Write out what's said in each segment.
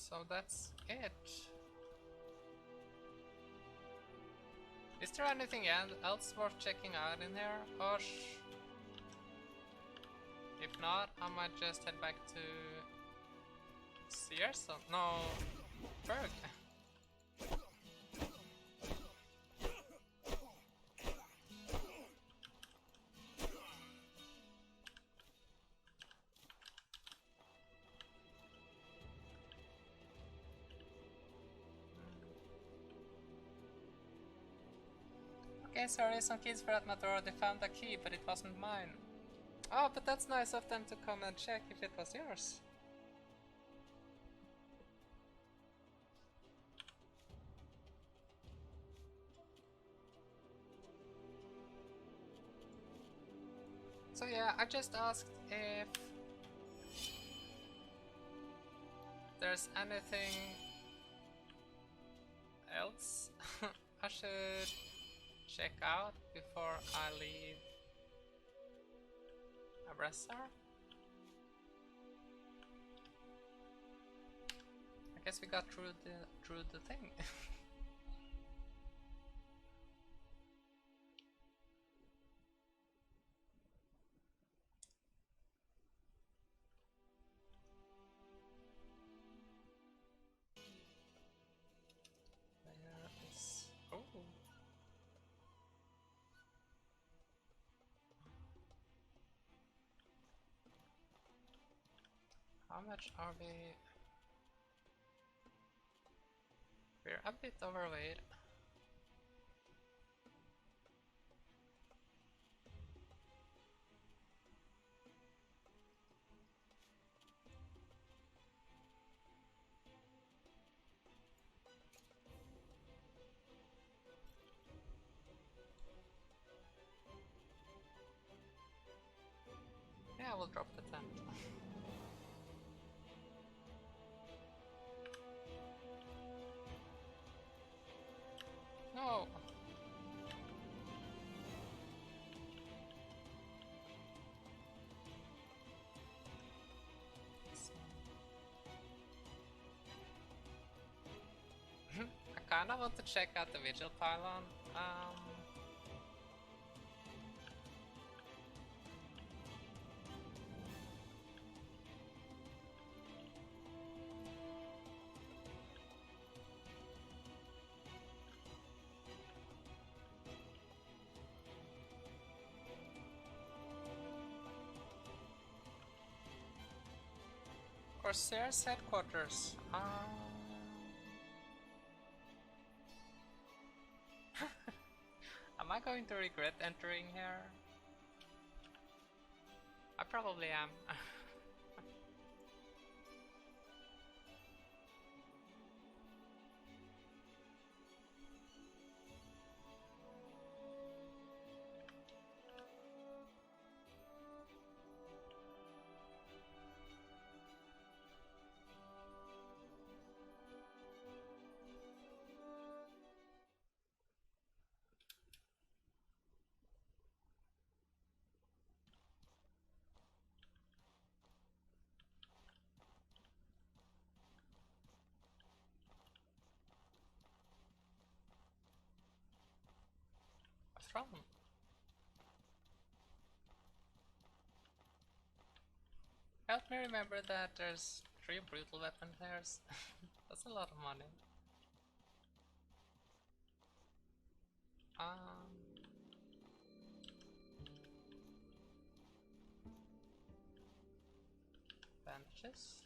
So that's it. Is there anything else worth checking out in here? Or if not, I might just head back to Sears? No, Berg. Okay, sorry, some kids were at my door. They found the key, but it wasn't mine. Oh, but that's nice of them to come and check if it was yours. So yeah, I just asked if there's anything else I should check out before I leave Abraxar. I guess we got through the thing. There is... oh. How much are we? We're a bit overweight. Yeah, we'll drop the tent. No! I kinda want to check out the Vigil pylon. Corsair's headquarters. Am I going to regret entering here? I probably am. What's wrong? Help me remember that there's 3 brutal weapon pairs. That's a lot of money. Bandages.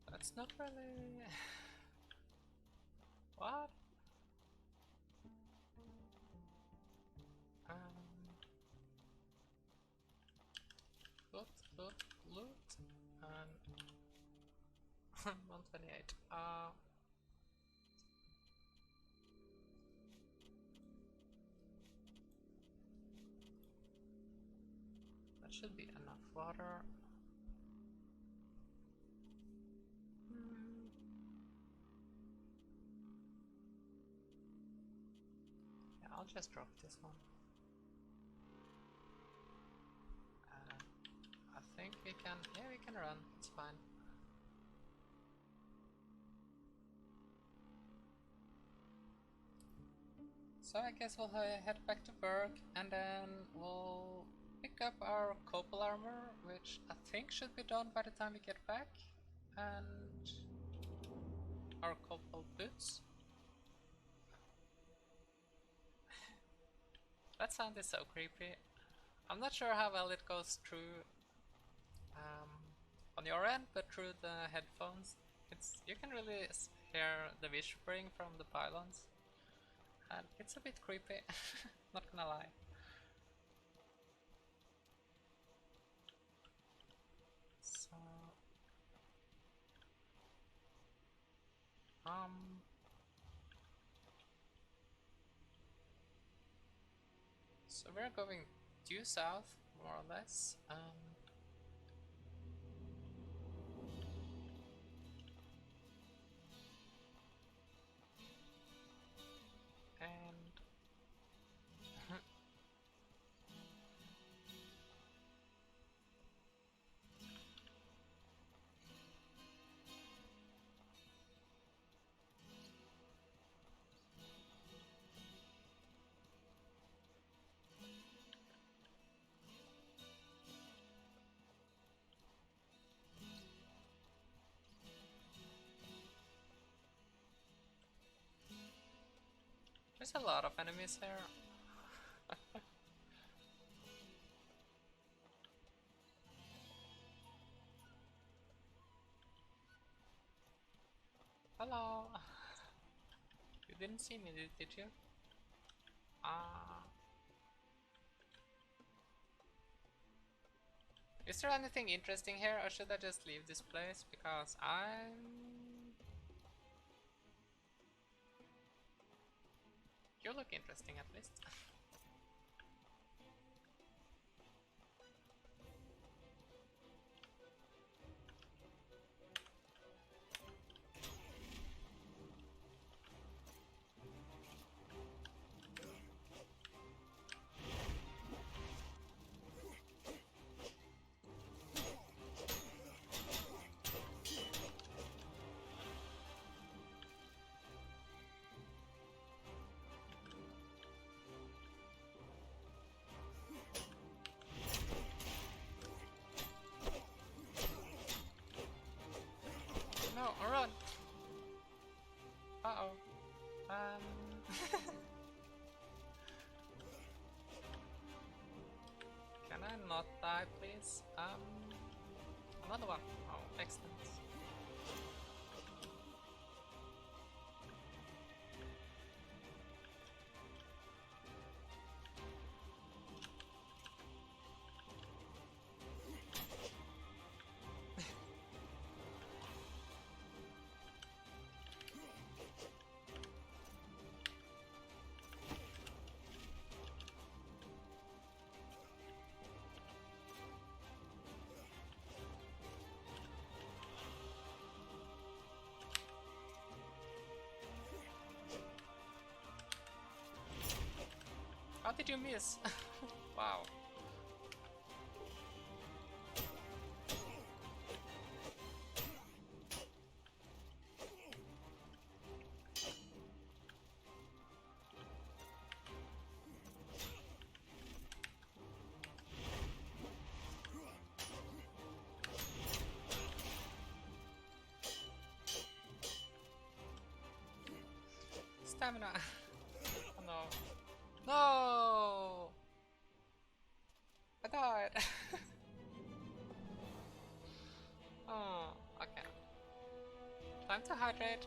That's not really... What? Loot, loot, loot, and 128. That should be enough water. Yeah, I'll just drop this one. think we can, yeah, we can run, it's fine. So I guess we'll head back to Berg and then we'll pick up our Copal armor, which I think should be done by the time we get back, and our Copal boots. That sound is so creepy. I'm not sure how well it goes through on your end, but through the headphones, you can really hear the whispering from the pylons, and it's a bit creepy. Not gonna lie. So, so we're going due south, more or less. And there's a lot of enemies here. Hello. You didn't see me, did you? Is there anything interesting here, or should I just leave this place? Because you look interesting at least. No, run! Uh-oh. Can I not die, please? Another one. Oh, excellent. How did you miss? Wow. Stamina. Oh no. No! I died! Oh, okay. Time to hydrate.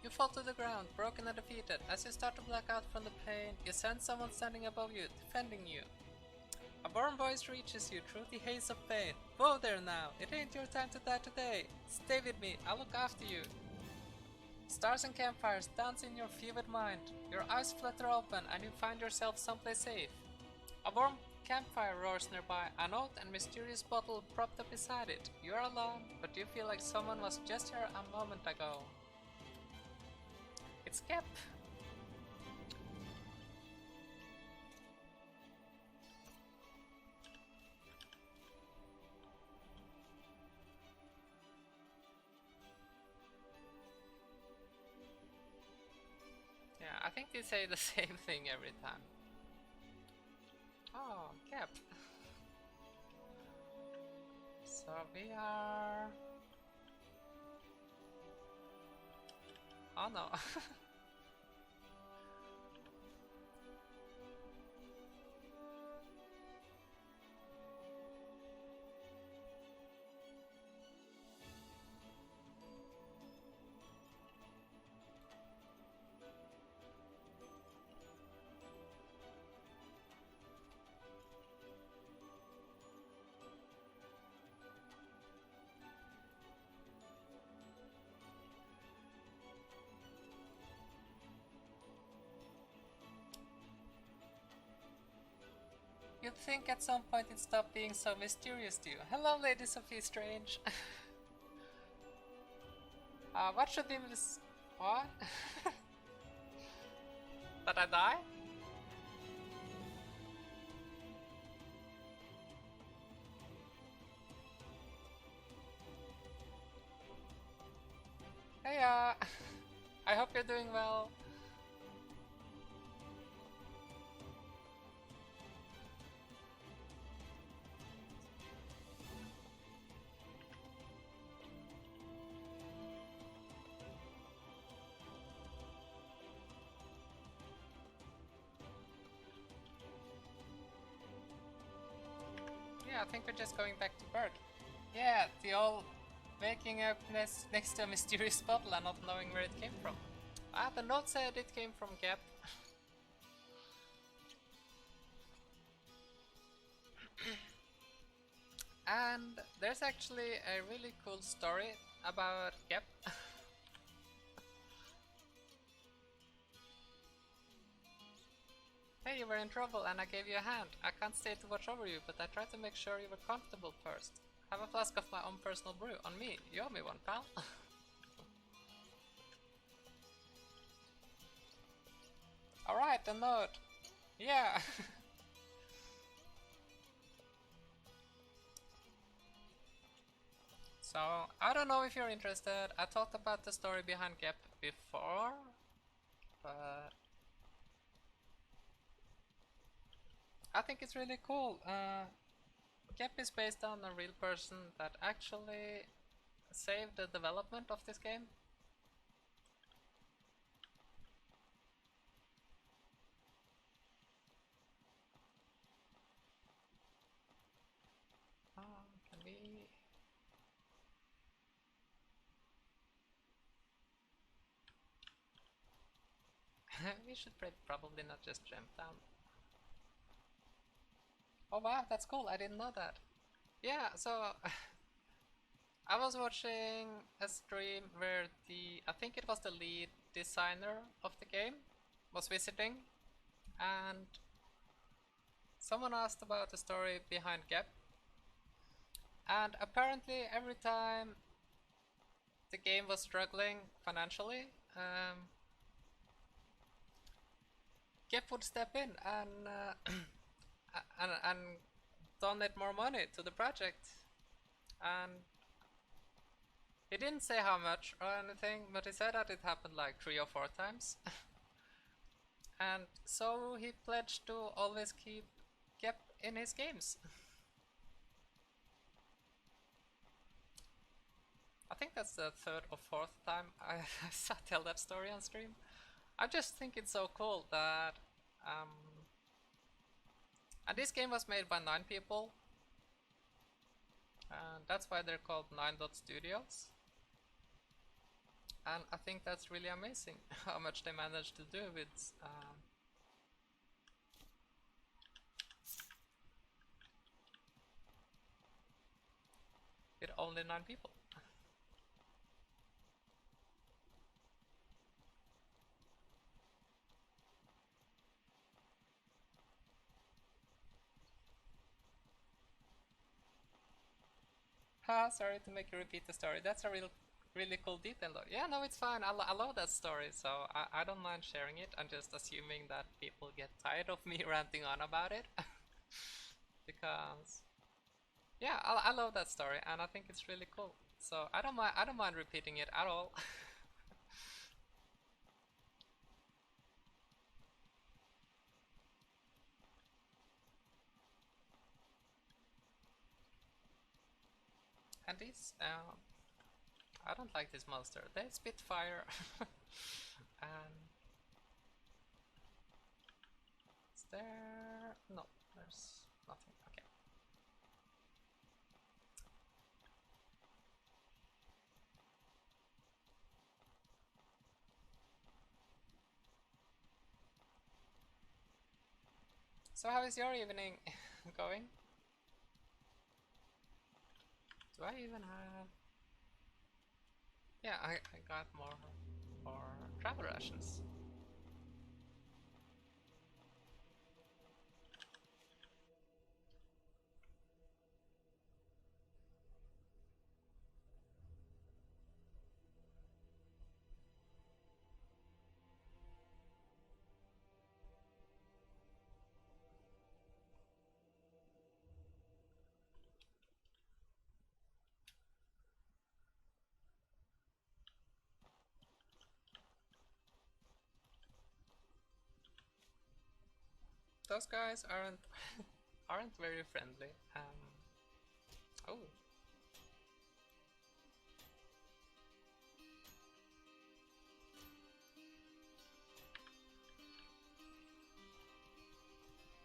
You fall to the ground, broken and defeated. As you start to black out from the pain, you sense someone standing above you, defending you. A warm voice reaches you through the haze of pain. Whoa there now, it ain't your time to die today. Stay with me, I'll look after you. Stars and campfires dance in your fevered mind. Your eyes flutter open and you find yourself someplace safe. A warm campfire roars nearby, a note and mysterious bottle propped up beside it. You are alone, but you feel like someone was just here a moment ago. It's Gep. Yeah, I think they say the same thing every time. Oh, Gep. So we are... Oh no. You'd think at some point it stopped being so mysterious to you. Hello, Lady Sophie Strange. What should be this? What? Did I die? Hey, I hope you're doing well. Yeah, I think we're just going back to Berg. Yeah, the old waking up next to a mysterious bottle and not knowing where it came from. Ah, the note said it came from Gep. And there's actually a really cool story about Gep. Hey, you were in trouble and I gave you a hand. I can't stay to watch over you, but I tried to make sure you were comfortable first. Have a flask of my own personal brew on me. You owe me one, pal. Alright, the note. Yeah. So, I don't know if you're interested. I talked about the story behind Gep before, but I think it's really cool. Gep is based on a real person that actually saved the development of this game. Can we... we should probably not just jump down. Oh wow, that's cool, I didn't know that. Yeah, so I was watching a stream where I think it was the lead designer of the game was visiting, and someone asked about the story behind Gep. And apparently every time the game was struggling financially, Gep would step in and and donate more money to the project. And he didn't say how much or anything, but he said that it happened like 3 or 4 times. And so he pledged to always keep Gep in his games. I think that's the 3rd or 4th time I tell that story on stream. I just think it's so cool that and this game was made by 9 people, and that's why they're called 9 Dot Studios. And I think that's really amazing how much they managed to do with only 9 people. Sorry to make you repeat the story. That's a real really cool detail though. Yeah, no, it's fine. I love that story, so I don't mind sharing it. I'm just assuming that people get tired of me ranting on about it. Because yeah, I love that story and I think it's really cool. So I don't mind repeating it at all. And these I don't like this monster. They spit fire. And is there? No, there's nothing. Okay. So how is your evening going? Do I even have? Yeah, I got more for travel rations. Those guys aren't very friendly. Oh,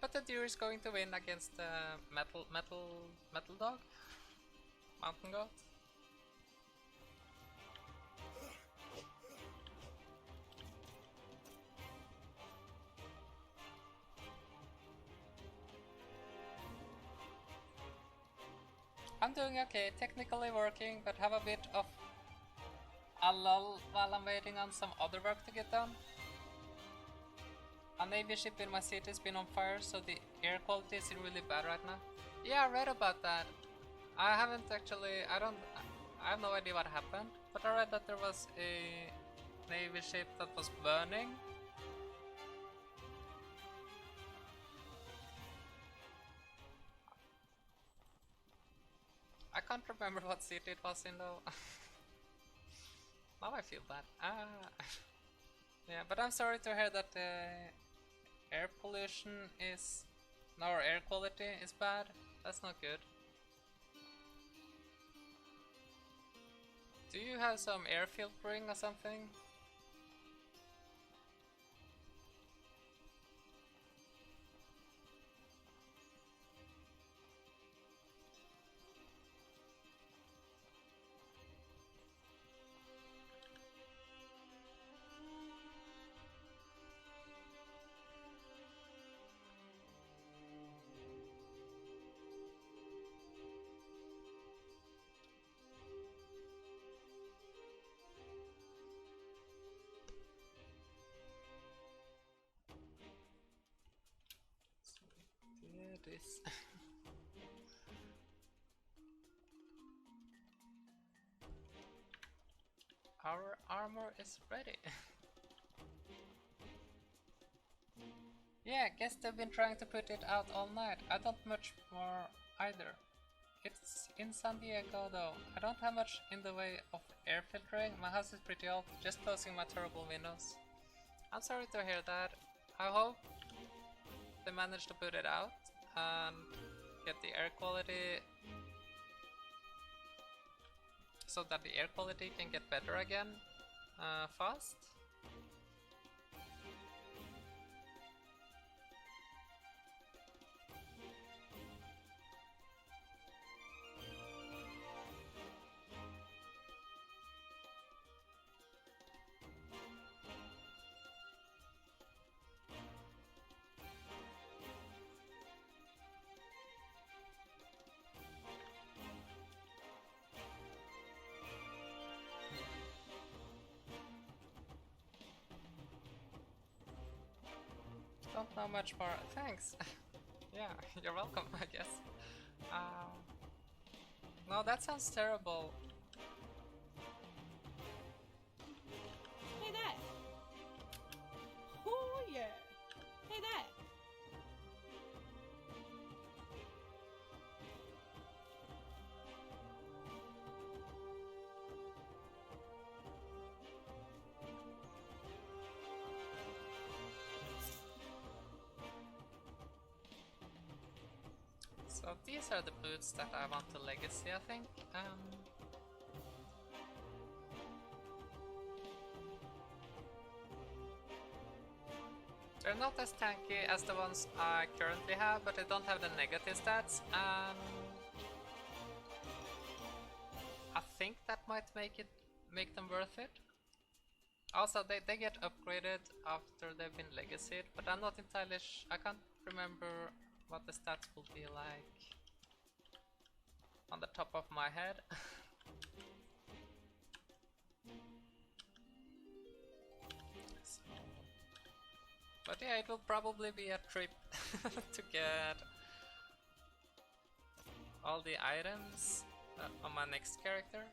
but the deer is going to win against the metal dog, mountain goat. I'm doing okay, technically working, but have a bit of a lull while I'm waiting on some other work to get done. A navy ship in my city has been on fire, so the air quality is really bad right now. Yeah, I read about that. I haven't actually, I have no idea what happened, but I read that there was a navy ship that was burning. I can't remember what city it was in though. Now I feel bad. Yeah, but I'm sorry to hear that air pollution is, no, or air quality is bad. That's not good. Do you have some air filtering or something? Yeah, this. Our armor is ready. Yeah, guess they've been trying to put it out all night. I don't much more either. It's in San Diego though. I don't have much in the way of air filtering. My house is pretty old, just closing my terrible windows. I'm sorry to hear that. I hope they manage to put it out and get the air quality so that the air quality can get better again fast. Don't know much more. Thanks. Yeah, you're welcome, I guess. No, that sounds terrible. So these are the boots that I want to legacy, I think. They're not as tanky as the ones I currently have, but they don't have the negative stats, and I think that might make them worth it. Also, they get upgraded after they've been legacied, but I'm not entirely I can't remember what the stats will be like on the top of my head. So, but yeah, it will probably be a trip to get all the items on my next character.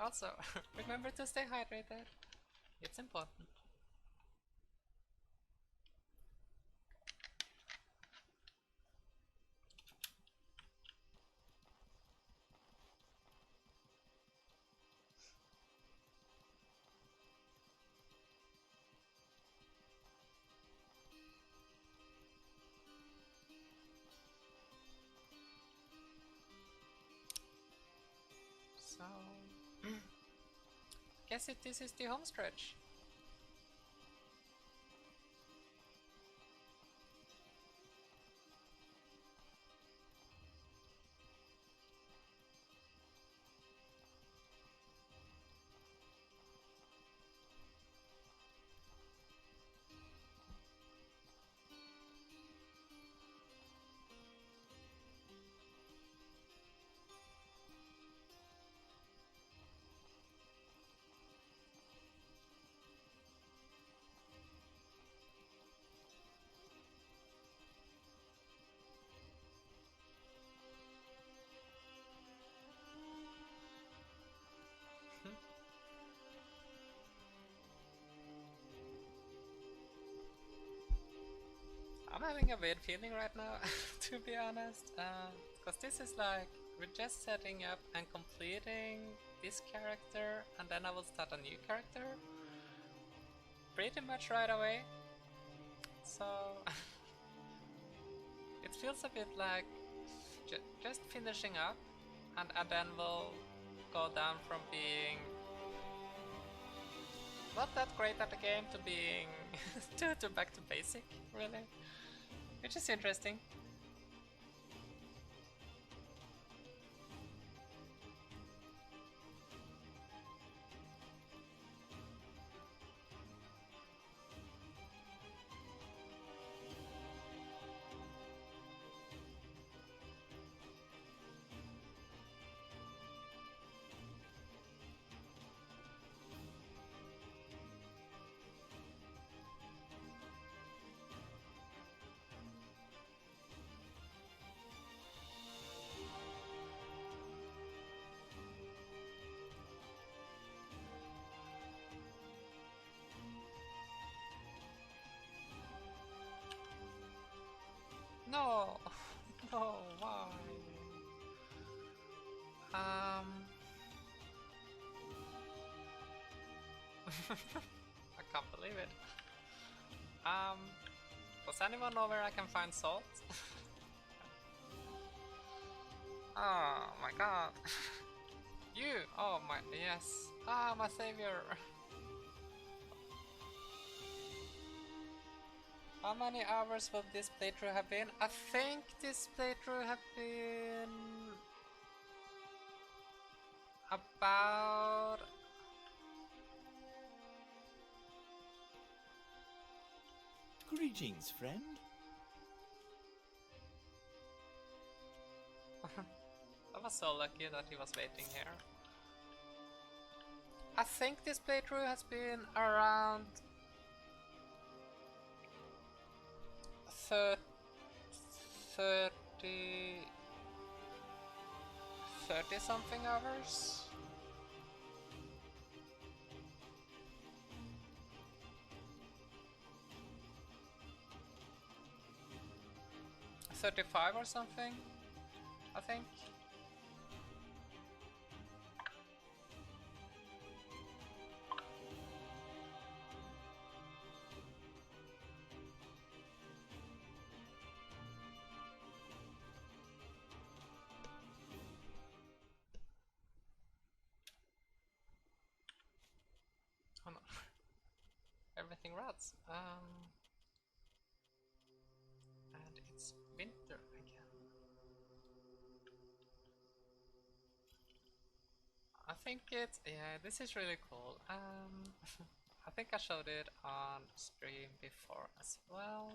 Also, remember to stay hydrated. It's important. So, guess this is the home stretch. I'm having a weird feeling right now, to be honest, because this is like, we're just setting up and completing this character, and then I will start a new character pretty much right away, so it feels a bit like just finishing up, and then we'll go down from being not that great at the game to being to back to basic, really. Which is interesting. No, no, why? I can't believe it. Does anyone know where I can find salt? Oh my god. You! Oh my, yes. Ah, my savior. How many hours will this playthrough have been? I think this playthrough have been about Greetings, friend. I was so lucky that he was waiting here. I think this playthrough has been around 30 30 something hours. 35 or something, I think. Oh no, everything rots. And it's winter again. I think yeah, this is really cool. I think I showed it on stream before as well.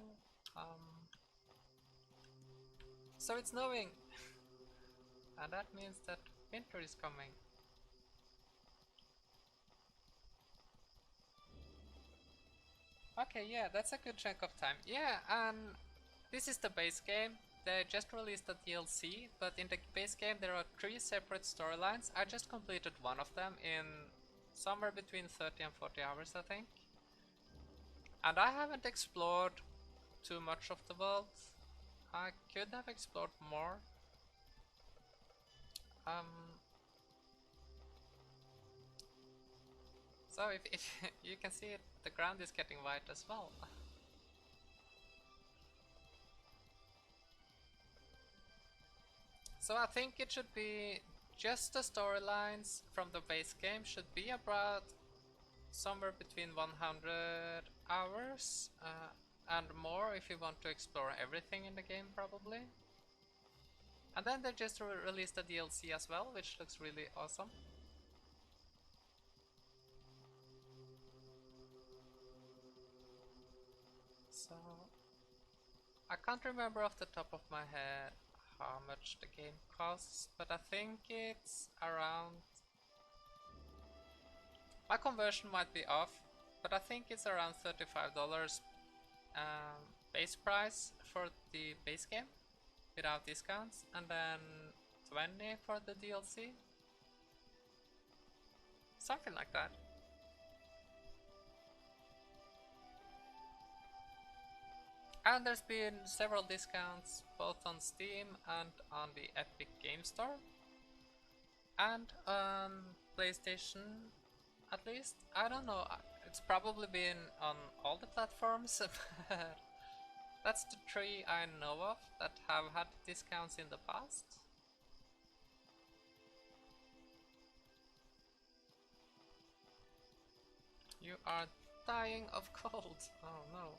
So it's snowing, and that means that winter is coming. Okay, yeah, that's a good chunk of time. Yeah, and this is the base game. They just released the DLC, but in the base game there are 3 separate storylines. I just completed one of them in somewhere between 30 and 40 hours, I think. And I haven't explored too much of the world. I could have explored more. So if you can see it, the ground is getting white as well. So I think it should be just the storylines from the base game should be about somewhere between 100 hours and more if you want to explore everything in the game probably. And then they just released the DLC as well, which looks really awesome. So I can't remember off the top of my head how much the game costs, but I think it's around... My conversion might be off, but I think it's around $35 base price for the base game without discounts, and then 20 for the DLC. Something like that. And there's been several discounts both on Steam and on the Epic Game Store. And on PlayStation, at least. I don't know, it's probably been on all the platforms, but that's the 3 I know of that have had discounts in the past. You are dying of cold. Oh no.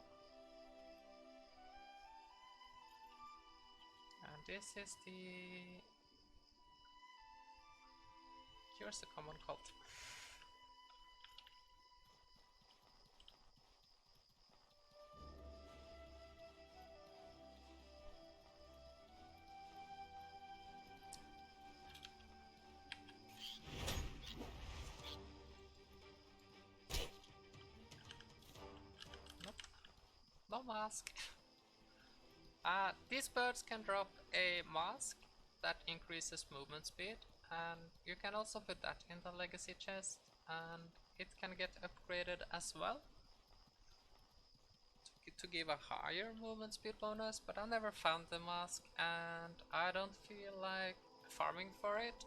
And this is the... Here's the common cold. Nope. No mask. These birds can drop a mask that increases movement speed, and you can also put that in the legacy chest, and it can get upgraded as well to give a higher movement speed bonus, but I never found the mask and I don't feel like farming for it.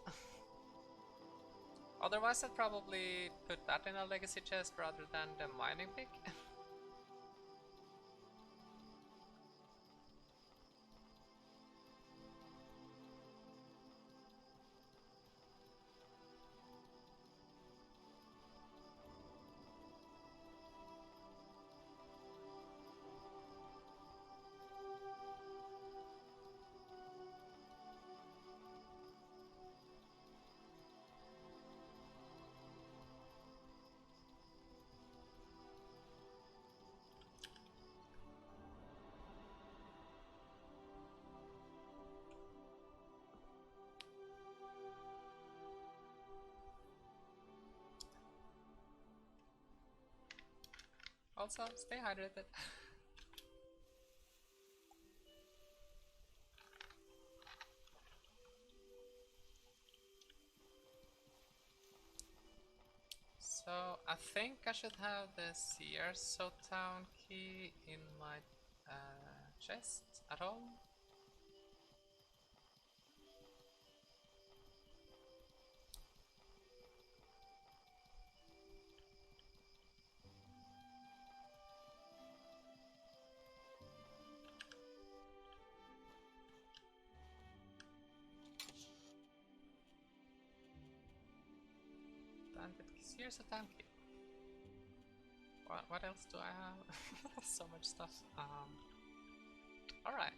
Otherwise I'd probably put that in a legacy chest rather than the mining pick. Also, stay hydrated. I think I should have the Searso Town key in my chest at home. Bandit Searso Town key. What else do I have? So much stuff. Alright.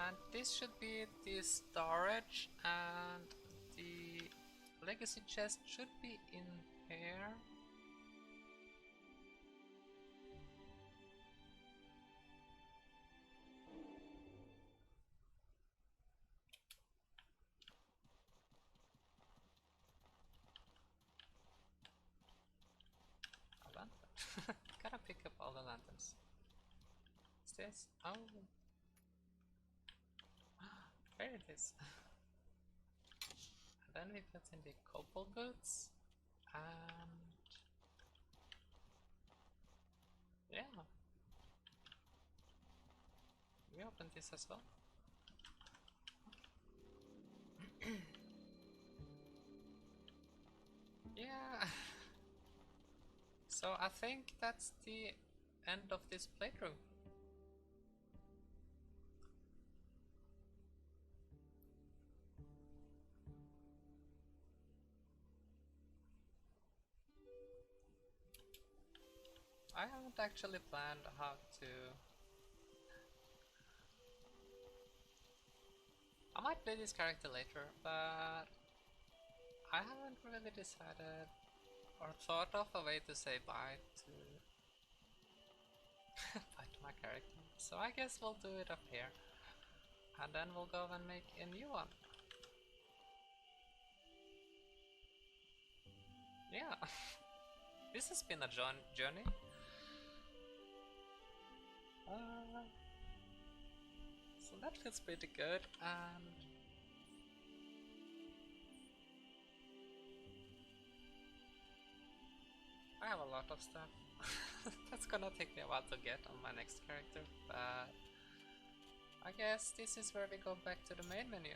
And this should be the storage, and the legacy chest should be in here. A lantern. Gotta pick up all the lanterns. What's this? Oh. There it is. And then we put in the cobble boots. And yeah. We open this as well. Yeah. So I think that's the end of this playthrough. I haven't actually planned how to... I might play this character later, but I haven't really decided or thought of a way to say bye to bye to my character. So I guess we'll do it up here, and then we'll go and make a new one. Yeah, this has been a journey. So that feels pretty good, and I have a lot of stuff. That's gonna take me a while to get on my next character, but I guess this is where we go back to the main menu.